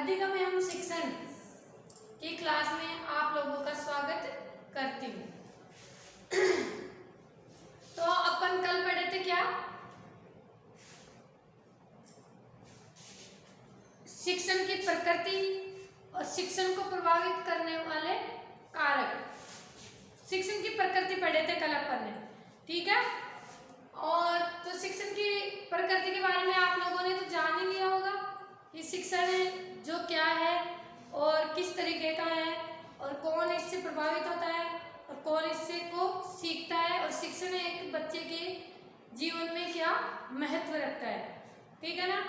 अधिगम एवं शिक्षण की क्लास में आप लोगों का स्वागत करती हूँ। तो अपन कल पढ़े थे क्या? शिक्षण की प्रकृति और शिक्षण को प्रभावित करने वाले कारक। शिक्षण की प्रकृति पढ़े थे कल अपन ने, ठीक है। और तो शिक्षण की प्रकृति के बारे में आप लोगों ने तो जान ही लिया होगा। ये शिक्षण जो क्या है और किस तरीके का है और कौन इससे प्रभावित होता है और कौन इससे को सीखता है और शिक्षण एक बच्चे के जीवन में क्या महत्व रखता है, ठीक है ना।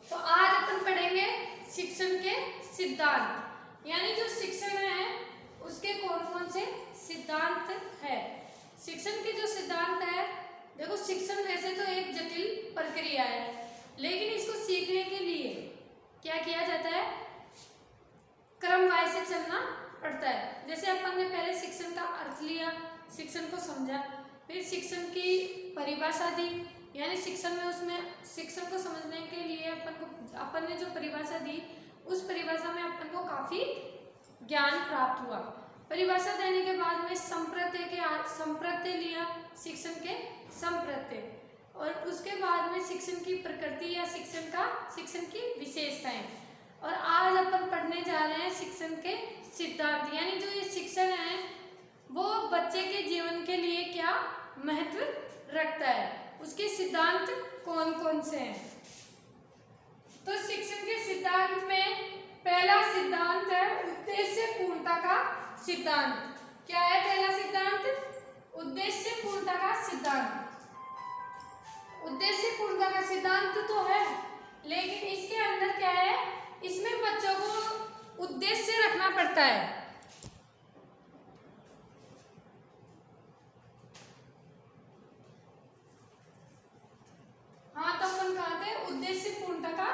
तो आज अपन पढ़ेंगे शिक्षण के सिद्धांत, यानी जो शिक्षण है उसके कौन कौन से सिद्धांत है। शिक्षण के जो सिद्धांत है, देखो शिक्षण वैसे तो एक जटिल प्रक्रिया है, लेकिन इसको सीखने के लिए क्या किया जाता है, क्रमवार से चलना पड़ता है। जैसे अपन ने पहले शिक्षण का अर्थ लिया, शिक्षण को समझा, फिर शिक्षण की परिभाषा दी, यानी शिक्षण में उसमें शिक्षण को समझने के लिए अपन ने जो परिभाषा दी उस परिभाषा में अपन को काफी ज्ञान प्राप्त हुआ। परिभाषा देने के बाद में संप्रत्यय लिया, शिक्षण के संप्रत्यय, और उसके बाद में शिक्षण की प्रकृति या शिक्षण की विशेषताएं। और आज अपन पढ़ने जा रहे हैं शिक्षण के सिद्धांत, यानी जो ये शिक्षण है वो बच्चे के जीवन के लिए क्या महत्व रखता है, उसके सिद्धांत कौन कौन से हैं। तो शिक्षण के सिद्धांत में पहला सिद्धांत है उद्देश्य पूर्णता का सिद्धांत। क्या है पहला सिद्धांत? उद्देश्य पूर्णता का सिद्धांत। उद्देश्य पूर्णता का सिद्धांत तो है, लेकिन इसके अंदर क्या है, इसमें बच्चों को उद्देश्य रखना पड़ता है। हाँ, तो अपन कहा थे उद्देश्य पूर्णता का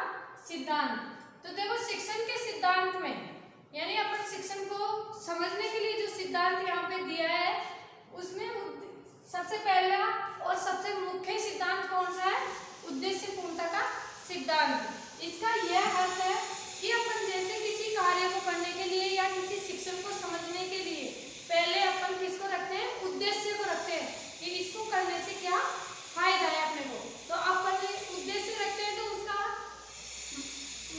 सिद्धांत। तो देखो शिक्षण के सिद्धांत में, यानी अपन शिक्षण को समझने के लिए जो सिद्धांत यहाँ पे दिया है उसमें सबसे पहला और सबसे मुख्य सिद्धांत कौन सा है? उद्देश्य पूर्णता का सिद्धांत। इसका यह अर्थ है कि अपन जैसे किसी कार्य को करने के लिए या किसी शिक्षण को समझने के लिए पहले अपन किसको रखते हैं? उद्देश्य को रखते हैं कि इसको करने से क्या फायदा है अपने को। तो अपन उद्देश्य रखते हैं तो उसका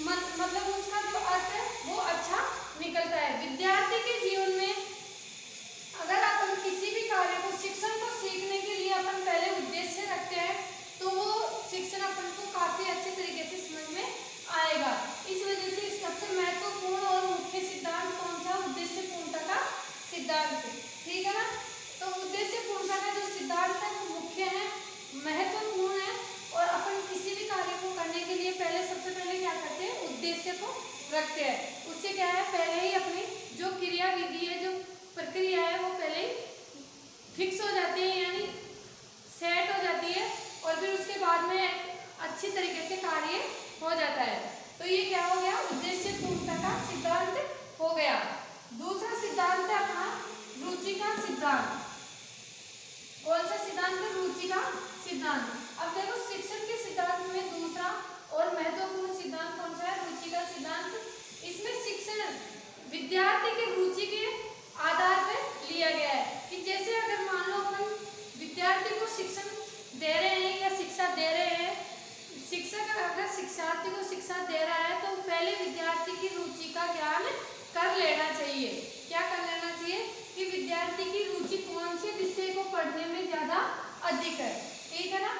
मतलब उसका जो अर्थ है वो अच्छा निकलता है। विद्यार्थी के जीवन में अगर अपन किसी भी कार्य को शिक्षण को सीखने के लिए अपन पहले उद्देश्य रखते हैं तो वो शिक्षण अपन को काफी अच्छे तरीके से समझ में आएगा। इस वजह से सबसे महत्वपूर्ण और मुख्य सिद्धांत कौन सा? उद्देश्य पूर्णता का सिद्धांत, ठीक है ना। तो उद्देश्य पूर्णता का जो सिद्धांत है वो मुख्य है, महत्वपूर्ण है, और अपन किसी भी कार्य को करने के लिए सबसे पहले क्या करते हैं? उद्देश्य को रखते हैं। उससे क्या है, पहले ही अपनी जो क्रिया विधि है, जो प्रक्रिया है, वो पहले ही फिक्स हो जाती है, यानी सेट हो जाती है, और फिर उसके बाद में अच्छी तरीके से कार्य हो जाता है। तो ये क्या हो गया? उद्देश्य पूर्णता का सिद्धांत हो गया। दूसरा सिद्धांत है अपना रुचि का सिद्धांत। कौन सा सिद्धांत है? रुचि का सिद्धांत। अब देखो शिक्षण के सिद्धांत में दूसरा और महत्वपूर्ण सिद्धांत कौन सा है? रुचि का सिद्धांत। इसमें शिक्षण विद्यार्थी की रुचि के आधार पर लिया गया है कि जैसे अगर मान लो अपन विद्यार्थी को शिक्षण दे रहे हैं या शिक्षा दे रहे हैं, शिक्षक अगर शिक्षार्थी को शिक्षा दे रहा है तो पहले विद्यार्थी की रुचि का ज्ञान कर लेना चाहिए। क्या कर लेना चाहिए? कि विद्यार्थी की रुचि कौन से विषय को पढ़ने में ज्यादा अधिक है, ठीक है ना।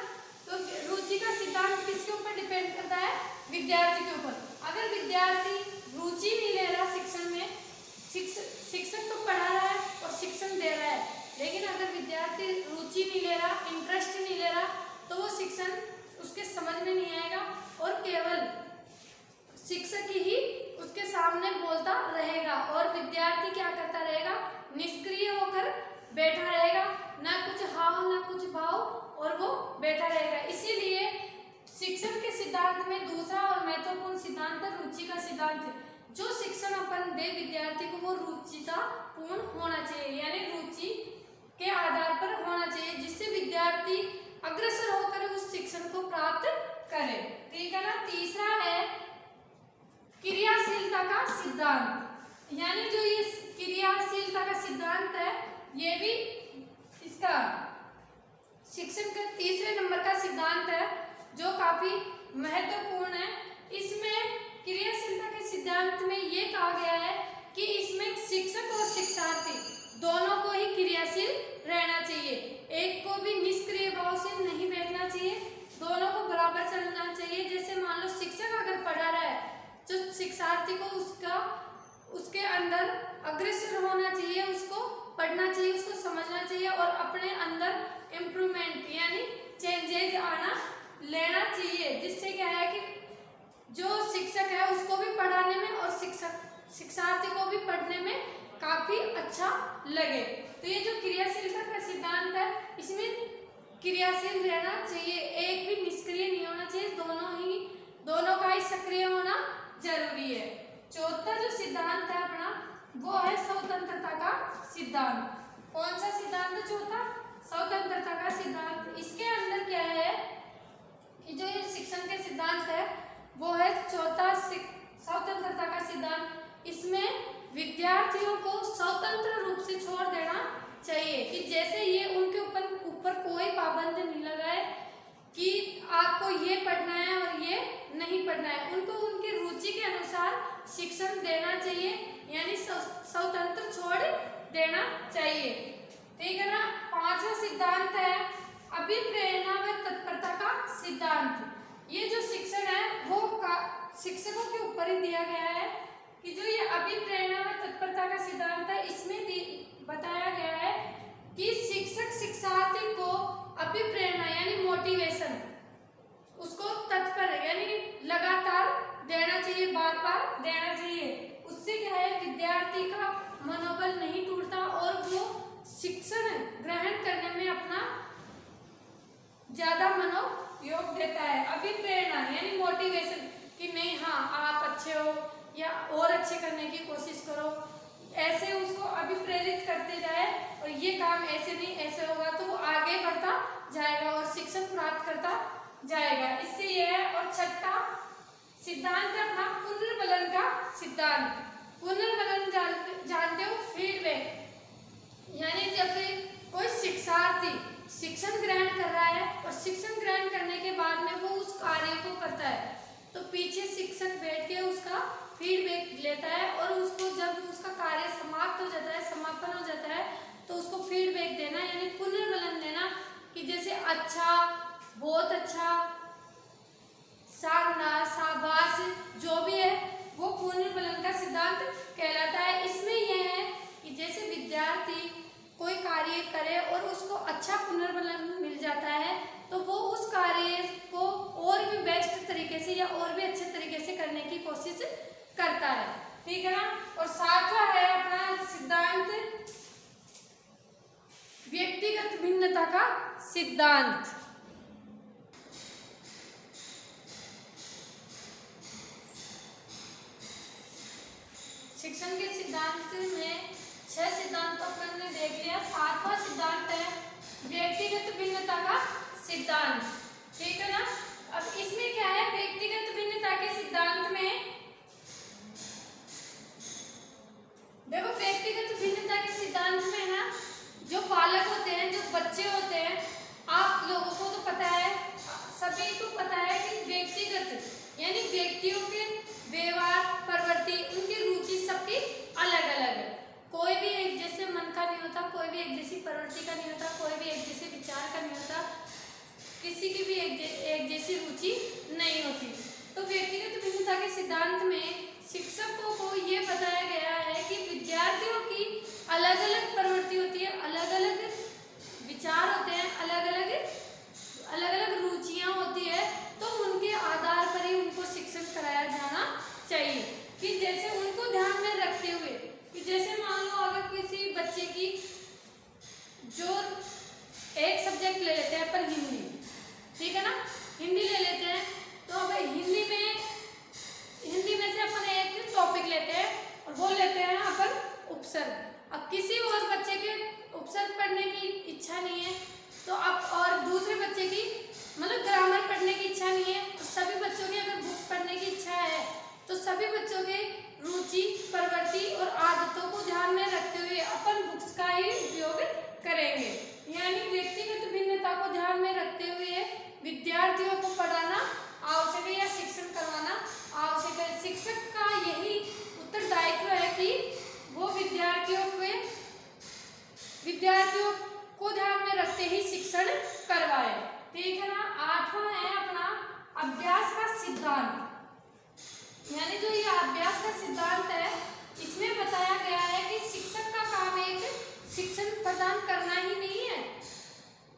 तो रुचि का सिद्धांत किसके ऊपर डिपेंड करता है? विद्यार्थी के ऊपर। अगर विद्यार्थी रुचि नहीं ले रहा शिक्षण में, शिक्षक तो पढ़ा रहा है और शिक्षण दे रहा है, लेकिन अगर विद्यार्थी रुचि नहीं ले रहा, इंटरेस्ट नहीं ले रहा, तो वो शिक्षण उसके समझ में नहीं आएगा और केवल शिक्षक ही उसके सामने बोलता रहेगा और विद्यार्थी क्या करता रहेगा? निष्क्रिय होकर बैठा रहेगा, ना कुछ हाव ना कुछ भाव, और वो बैठा रहेगा। इसीलिए शिक्षण के सिद्धांत में दूसरा और महत्वपूर्ण सिद्धांत है रुचि का सिद्धांत। जो शिक्षण अपन दे विद्यार्थी को वो रुचिता पूर्ण होना चाहिए, यानी रुचि के आधार पर होना चाहिए, जिससे विद्यार्थी अग्रसर होकर उस शिक्षण को प्राप्त करे, ठीक है ना। तीसरा है सिद्धांत, यानी जो ये क्रियाशीलता का सिद्धांत है, ये भी इसका शिक्षण का तीसरे नंबर का सिद्धांत है जो काफी महत्वपूर्ण है। इसमें क्रियाशीलता के सिद्धांत में ये कहा गया है कि इसमें शिक्षक और शिक्षार्थी दोनों को ही क्रियाशील रहना चाहिए, एक को भी निष्क्रिय भाव से नहीं बैठना चाहिए, दोनों को बराबर चलना चाहिए। जैसे मान लो शिक्षक अगर पढ़ा रहा है तो शिक्षार्थी को उसके अंदर अग्रसर होना चाहिए, उसको पढ़ना चाहिए, उसको समझना चाहिए और अपने अंदर इम्प्रूवमेंट यानी चेंजेज आना लेना चाहिए, जिससे क्या है कि जो शिक्षक है उसको भी पढ़ाने में और शिक्षार्थी को भी पढ़ने में काफी अच्छा लगे। तो ये जो क्रियाशीलता का सिद्धांत है, इसमें क्रियाशील रहना चाहिए, एक भी निष्क्रिय नहीं होना चाहिए, दोनों का ही सक्रिय होना जरूरी है। चौथा जो सिद्धांत है अपना वो है स्वतंत्रता का सिद्धांत। कौन सा सिद्धांत है चौथा? स्वतंत्रता का सिद्धांत। इसके अंदर क्या है कि जो ये शिक्षण के सिद्धांत है वो है चौथा स्वतंत्रता का सिद्धांत। इसमें विद्यार्थियों को स्वतंत्र रूप से छोड़ देना चाहिए कि जैसे ये उनके ऊपर कोई पाबंद नहीं लगाए कि आपको ये पढ़ना है और ये नहीं पढ़ना है, उनको उनकी रुचि के अनुसार शिक्षण देना चाहिए, यानी स्वतंत्र छोड़ देना चाहिए। ठीक है ना। पांचवा सिद्धांत है अभिप्रेरणा व तत्परता का सिद्धांत। ये जो शिक्षण है वो शिक्षकों के ऊपर ही दिया गया है कि जो ये अभिप्रेरणा व तत्परता का सिद्धांत है, इसमें बताया गया है कि शिक्षक शिक्षार्थी को अभिप्रेरणा यानी मोटिवेशन उसको तत्पर यानी लगातार देना चाहिए, बार बार देना चाहिए। उससे क्या है विद्यार्थी का मनोबल नहीं टूटता और वो शिक्षण ग्रहण करने में अपना ज्यादा मनोयोग देता है। अभिप्रेरणा यानी मोटिवेशन कि नहीं हाँ आप अच्छे हो या और अच्छे करने की कोशिश करो, ऐसे उसको अभिप्रेरित करते जाए और ये काम ऐसे नहीं ऐसे होगा तो वो आगे बढ़ता जाएगा और शिक्षण प्राप्त करता जाएगा। इससे यह है। और छठा सिद्धांत है अपना पुनर्बलन का सिद्धांत। पुनर्बलन जानते हो? फीडबैक, यानी जब कोई शिक्षार्थी शिक्षण ग्रहण कर रहा है और शिक्षण ग्रहण करने के बाद में वो उस कार्य को करता है तो पीछे शिक्षक बैठ के उसका फीडबैक लेता है और उसको जब उसका कार्य समाप्त हो जाता है, समापन हो जाता है तो उसको फीडबैक देना यानी पुनर्बलन देना कि जैसे अच्छा, बहुत अच्छा, शानदार, शाबाश, जो भी है वो पुनर्बलन का सिद्धांत कहलाता है। इसमें यह है कि जैसे विद्यार्थी कोई कार्य करे और उसको अच्छा पुनर्बलन मिल जाता है तो वो उस कार्य को और भी बेस्ट तरीके से या और भी अच्छे तरीके से करने की कोशिश करता है। ठीक है ना। और सातवां है अपना सिद्धांत व्यक्तिगत भिन्नता का सिद्धांत। शिक्षण के सिद्धांत में 6 सिद्धांतों पर हमने देख लिया। सातवां सिद्धांत है व्यक्तिगत भिन्नता का सिद्धांत। ठीक है ना। अब इसमें क्या है व्यक्तिगत भिन्नता के सिद्धांत में देखो, व्यक्तिगत भिन्नता के सिद्धांत में ना जो बालक होते हैं, जो बच्चे होते हैं, आप लोगों को तो पता है, सभी को पता है कि व्यक्तिगत यानी व्यक्तियों के व्यवहार, प्रवृत्ति, उनकी रुचि सबकी अलग अलग है। कोई भी एक जैसे मन का नहीं होता, कोई भी एक जैसी प्रवृत्ति का नहीं होता, कोई भी एक जैसे विचार का नहीं होता, किसी की भी एक जैसी रुचि नहीं होती। तो व्यक्तिगत भिन्नता के सिद्धांत में शिक्षकों को ये बताया गया है कि विद्यार्थियों की अलग अलग प्रवृत्ति होती है, अलग अलग विचार होते हैं, अलग अलग रुचियां होती है, तो उनके आधार पर ही उनको शिक्षण कराया जाना चाहिए कि जैसे उनको ध्यान में रखते हुए कि जैसे मान लो अगर किसी बच्चे की जो एक सब्जेक्ट ले लेते हैं अपन हिंदी, ठीक है ना, हिंदी ले लेते हैं तो अब हिंदी में से अपन एक टॉपिक लेते हैं और वो लेते हैं अपन उपसर्ग। अब किसी और बच्चे के उपसर्ग पढ़ने की इच्छा नहीं है तो अब और दूसरे बच्चे की मतलब ग्रामर पढ़ने की इच्छा नहीं है, तो सभी बच्चों की अगर बुक्स पढ़ने की इच्छा है तो सभी बच्चों के रुचि, प्रवृत्ति और आदतों को ध्यान में रखते हुए अपन बुक्स का ही उपयोग करेंगे। यानी व्यक्तिगत भिन्नता को ध्यान में रखते हुए विद्यार्थियों को पढ़ाना आवश्यक है या शिक्षण करवाना आवश्यक है। शिक्षक का यही उत्तरदायित्व है कि वो विद्यार्थियों को ध्यान में रखते ही शिक्षण करवाए। ठीक है ना। 8वां है अपना अभ्यास का सिद्धांत। यानी जो ये अभ्यास का सिद्धांत है, इसमें बताया गया है कि शिक्षक का काम एक शिक्षण प्रदान करना ही नहीं है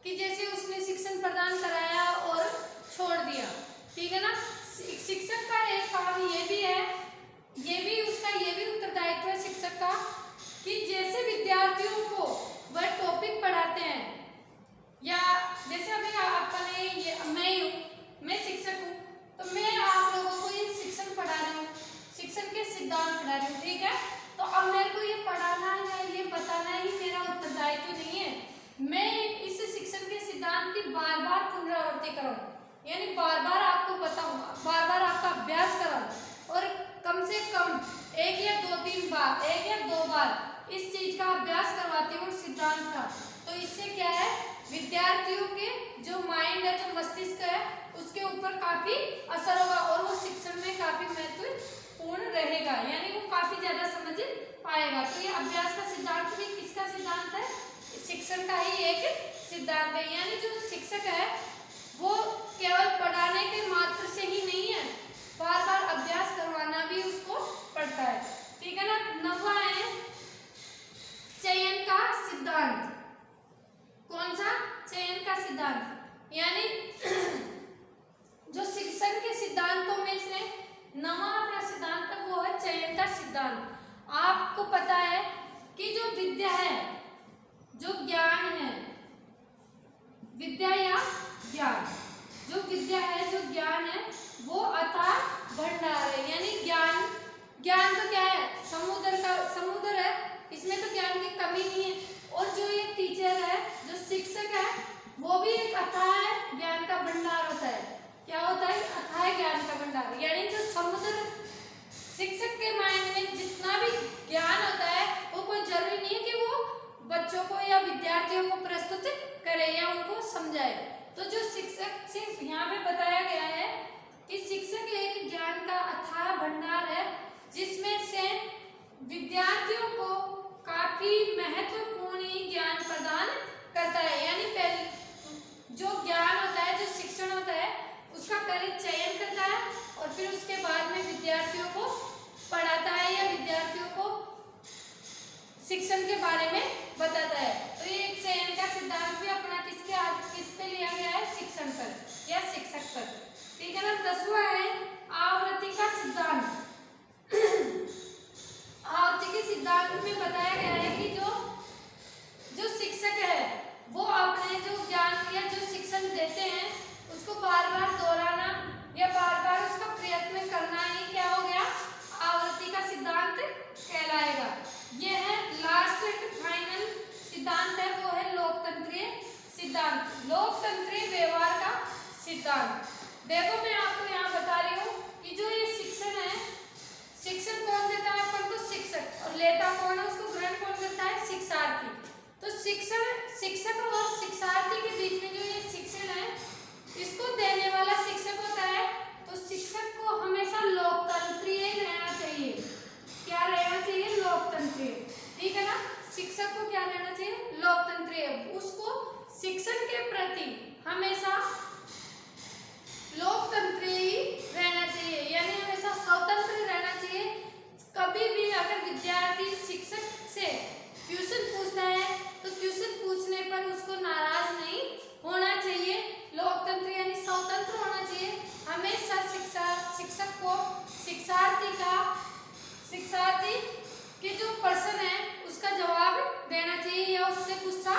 कि जैसे उसने शिक्षण प्रदान कराया और छोड़ दिया। ठीक है ना। शिक्षक का एक काम ये भी है, ये भी उत्तरदायित्व है शिक्षक का कि जैसे विद्यार्थियों को वह टॉपिक पढ़ाते हैं, या जैसे अभी मैं शिक्षक हूँ, तो मैं आप लोगों को ये शिक्षण पढ़ा रही हूँ, शिक्षण के सिद्धांत पढ़ा रही हूँ। ठीक है। तो अब मेरे को ये पढ़ाना या ये बताना ही मेरा उत्तरदायित्व नहीं है। मैं इस शिक्षण के सिद्धांत की बार बार पुनरावृत्ति करूँ, यानी बार बार आपको बताऊँ, बार बार आपका अभ्यास कराऊँ और कम से कम 1 या 2-3 बार, 1 या 2 बार इस चीज का अभ्यास करवाती हूँ सिद्धांत का। तो इससे क्या है, विद्यार्थियों के जो माइंड है, जो मस्तिष्क है, उसके ऊपर काफी असर होगा और वो शिक्षण में काफी महत्वपूर्ण रहेगा, यानी वो काफी ज्यादा समझ पाएगा। तो ये अभ्यास का सिद्धांत भी किसका सिद्धांत है? शिक्षण का ही एक सिद्धांत है। यानी जो शिक्षक है वो केवल पढ़ाने के मात्र से ही नहीं है, बार बार अभ्यास करवाना भी उसको पड़ता है। ठीक है ना। 9वां है चयन का सिद्धांत। कौन सा? चयन का सिद्धांत। यानी जो शिक्षण के सिद्धांतों में से 9वां अपना सिद्धांत है वो है चयन का सिद्धांत। आपको पता है कि जो विद्या है, जो ज्ञान है, विद्या या ज्ञान, जो विद्या है, जो ज्ञान है, वो अथाह भंडार है। यानी ज्ञान तो क्या है, समुद्र है, इसमें तो ज्ञान की कमी नहीं है। और जो ये टीचर है, जो शिक्षक है, वो भी एक अथाह ज्ञान का भंडार होता है। क्या होता है? अथाह ज्ञान का भंडार। यानी जो समुद्र, शिक्षक के माइंड में जितना भी ज्ञान होता है, वो कोई जरूरी नहीं है कि वो बच्चों को या विद्यार्थियों को प्रस्तुत करे या उनको समझाए। तो जो शिक्षक सिर्फ यहाँ पे बताया गया है कि शिक्षक एक ज्ञान का अथाह भंडार है, जिसमें से विद्यार्थियों को काफी महत्वपूर्ण ज्ञान प्रदान करता है। यानी पहले जो ज्ञान होता है, जो शिक्षण होता है, उसका पहले चयन करता है और फिर उसके बाद में विद्यार्थियों को पढ़ाता है या विद्यार्थियों को शिक्षण के बारे में बताता है। तो ये एक चयन का सिद्धांत भी अपना किस पे लिया गया है? शिक्षण पर या शिक्षक पर। ठीक है ना। 10वां है आवृत्ति का सिद्धांत। आवृत्ति के सिद्धांत में बताया गया है कि जो शिक्षक है वो अपने जो ज्ञान या जो शिक्षण देते हैं उसको बार बार दोहराना या बार बार उसका प्रयत्न करना ही क्या हो गया? आवृत्ति का सिद्धांत कहलाएगा। ये है लास्ट एंड फाइनल सिद्धांत है, वो है लोकतंत्रीय सिद्धांत, लोकतंत्रीय व्यवहार का सिद्धांत। देखो मैं आपको यहाँ बता रही हूँ कि जो ये शिक्षण है, शिक्षण कौन देता है अपन को? शिक्षक। और लेता कौन है? उसको ग्रहण कौन करता है? शिक्षार्थी। तो शिक्षक और शिक्षार्थी के बीच में जो ये शिक्षण है, इसको देने वाला शिक्षक होता है। तो शिक्षक को हमेशा लोकतंत्रीय रहना चाहिए। क्या रहना चाहिए? लोकतंत्रीय। ठीक है ना। शिक्षक को क्या रहना चाहिए? लोकतंत्रीय। उसको शिक्षण के प्रति हमेशा लोकतंत्रीय ही रहना चाहिए, यानी हमेशा स्वतंत्र रहना चाहिए। कभी भी अगर विद्यार्थी शिक्षक से क्वेश्चन पूछता है तो क्वेश्चन पूछने पर उसको नाराज नहीं होना चाहिए। लोकतंत्र यानी स्वतंत्र होना चाहिए। हमेशा शिक्षक को शिक्षार्थी के जो प्रश्न है उसका जवाब देना चाहिए या उससे गुस्सा